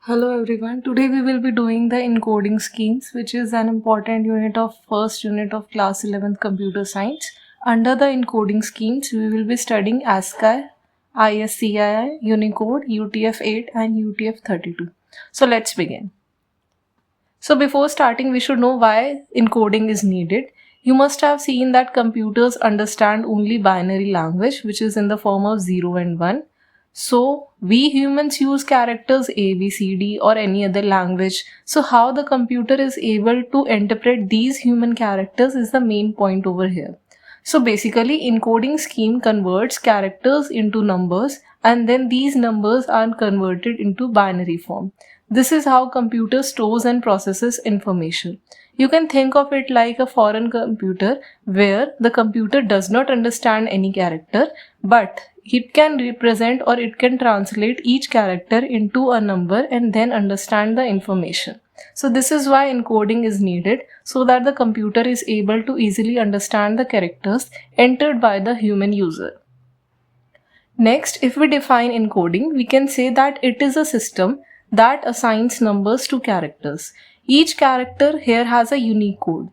Hello everyone. Today we will be doing the encoding schemes, which is an important unit of first unit of class 11th computer science. Under the encoding schemes, we will be studying ASCII, ISCII, Unicode, UTF-8 and UTF-32. So let's begin. So before starting, we should know why encoding is needed. You must have seen that computers understand only binary language, which is in the form of 0 and 1. So we humans use characters A, B, C, D or any other language. So how the computer is able to interpret these human characters is the main point over here. So basically encoding scheme converts characters into numbers and then these numbers are converted into binary form. This is how computer stores and processes information. You can think of it like a foreign computer where the computer does not understand any character, but it can represent or it can translate each character into a number and then understand the information. So this is why encoding is needed, so that the computer is able to easily understand the characters entered by the human user. Next, if we define encoding, we can say that it is a system that assigns numbers to characters. Each character here has a unique code.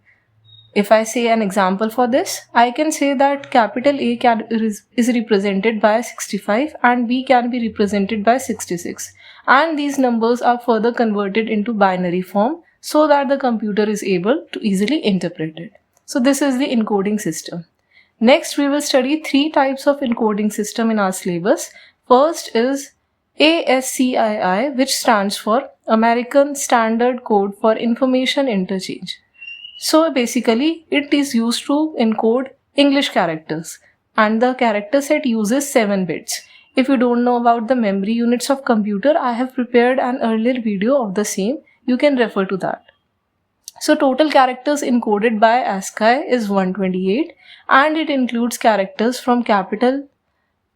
If I say an example for this, I can say that capital A is represented by 65 and B can be represented by 66. And these numbers are further converted into binary form so that the computer is able to easily interpret it. So this is the encoding system. Next, we will study three types of encoding system in our syllabus. First is ASCII, which stands for American Standard Code for Information Interchange. So basically, it is used to encode English characters and the character set uses 7 bits. If you don't know about the memory units of computer, I have prepared an earlier video of the same. You can refer to that. So total characters encoded by ASCII is 128 and it includes characters from capital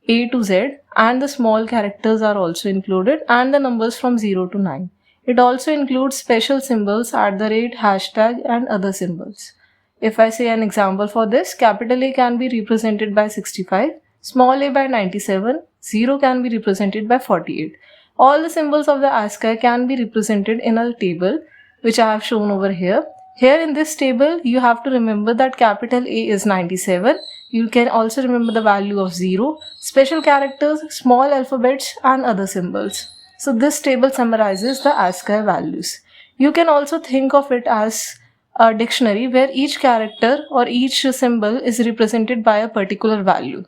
A to Z and the small characters are also included and the numbers from 0 to 9. It also includes special symbols, @ hashtag and other symbols. If I say an example for this, capital A can be represented by 65, small a by 97, 0 can be represented by 48. All the symbols of the ASCII can be represented in a table which I have shown over here. Here in this table, you have to remember that capital A is 97. You can also remember the value of 0, special characters, small alphabets and other symbols. So this table summarizes the ASCII values. You can also think of it as a dictionary where each character or each symbol is represented by a particular value.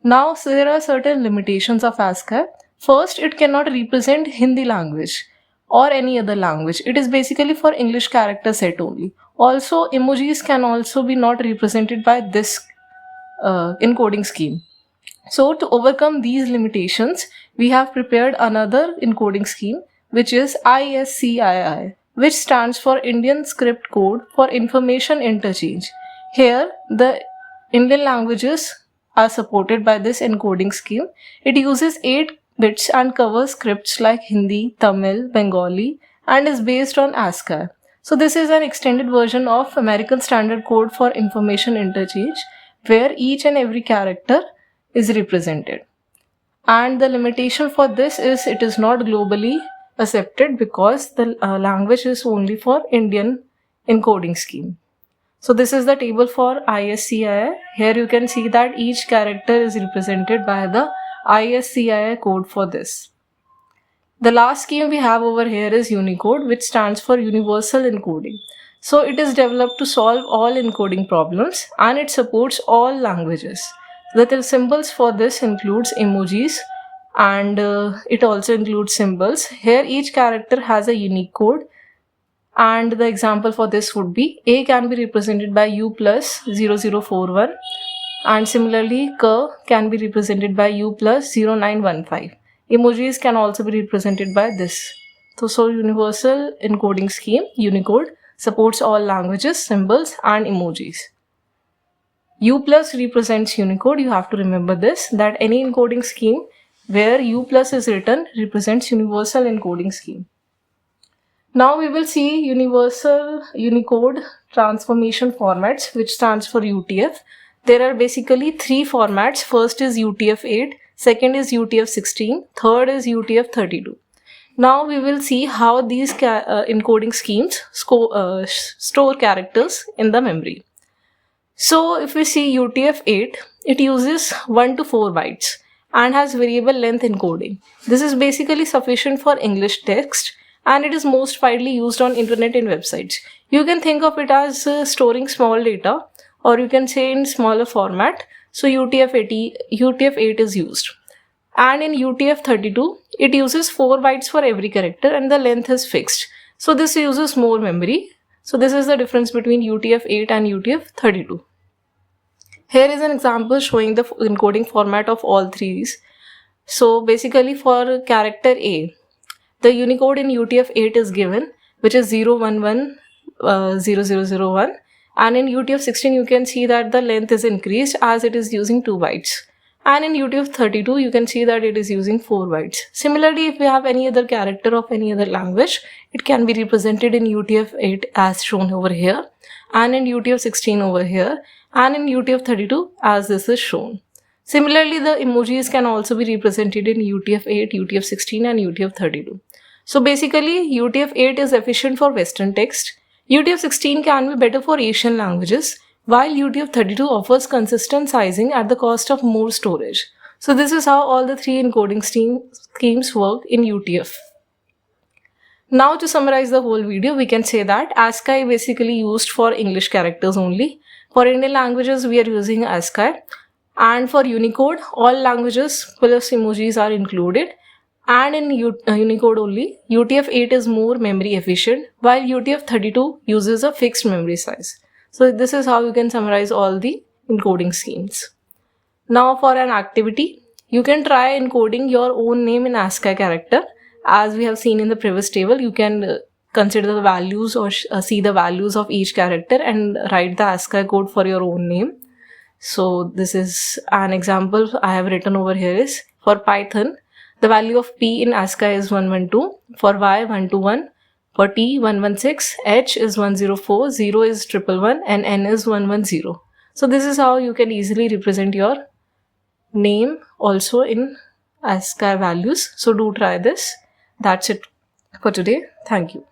Now, so there are certain limitations of ASCII. First, it cannot represent Hindi language or any other language. It is basically for English character set only. Also, emojis can also be not represented by this encoding scheme. So to overcome these limitations, we have prepared another encoding scheme, which is ISCII, which stands for Indian Script Code for Information Interchange. Here, the Indian languages are supported by this encoding scheme. It uses 8 bits and covers scripts like Hindi, Tamil, Bengali, and is based on ASCII. So this is an extended version of American Standard Code for Information Interchange, where each and every character is represented. And the limitation for this is it is not globally accepted because the language is only for Indian encoding scheme. So this is the table for ISCII. Here you can see that each character is represented by the ISCII code for this. The last scheme we have over here is Unicode, which stands for Universal Encoding. So it is developed to solve all encoding problems and it supports all languages. The symbols for this includes emojis and it also includes symbols. Here each character has a unique code and the example for this would be A can be represented by U plus 0041 and similarly K can be represented by U plus 0915. Emojis can also be represented by this. So Universal Encoding Scheme, Unicode, supports all languages, symbols and emojis. U plus represents Unicode. You have to remember this, that any encoding scheme where U plus is written represents Universal Encoding Scheme. Now we will see Universal Unicode transformation formats, which stands for UTF. There are basically 3 formats. First is UTF-8, second is UTF-16, third is UTF-32. Now we will see how these encoding schemes store characters in the memory. So if we see UTF-8, it uses 1 to 4 bytes and has variable length encoding. This is basically sufficient for English text, and it is most widely used on internet and websites. You can think of it as storing small data, or you can say in smaller format. So UTF-8 is used. And in UTF-32, it uses 4 bytes for every character and the length is fixed. So this uses more memory. So this is the difference between UTF-8 and UTF-32. Here is an example showing the encoding format of all threes. So basically for character A, the Unicode in UTF-8 is given, which is 0110001. And in UTF-16, you can see that the length is increased as it is using 2 bytes. And in UTF-32, you can see that it is using 4 bytes. Similarly, if we have any other character of any other language, it can be represented in UTF-8 as shown over here, and in UTF-16 over here, and in UTF-32 as this is shown. Similarly, the emojis can also be represented in UTF-8, UTF-16 and UTF-32. So basically, UTF-8 is efficient for Western text. UTF-16 can be better for Asian languages, while UTF-32 offers consistent sizing at the cost of more storage. So this is how all the three encoding schemes work in UTF. Now to summarize the whole video, we can say that ASCII basically used for English characters only. For Indian languages, we are using ASCII. And for Unicode, all languages plus emojis are included. And in Unicode only, UTF-8 is more memory efficient, while UTF-32 uses a fixed memory size. So this is how you can summarize all the encoding schemes. Now for an activity, you can try encoding your own name in ASCII character. As we have seen in the previous table, you can consider the values or see the values of each character and write the ASCII code for your own name. So this is an example I have written over here is for Python. The value of P in ASCII is 112, for Y 121, for T 116, H is 104, 0 is 111 and N is 110. So this is how you can easily represent your name also in ASCII values. So do try this. That's it for today. Thank you.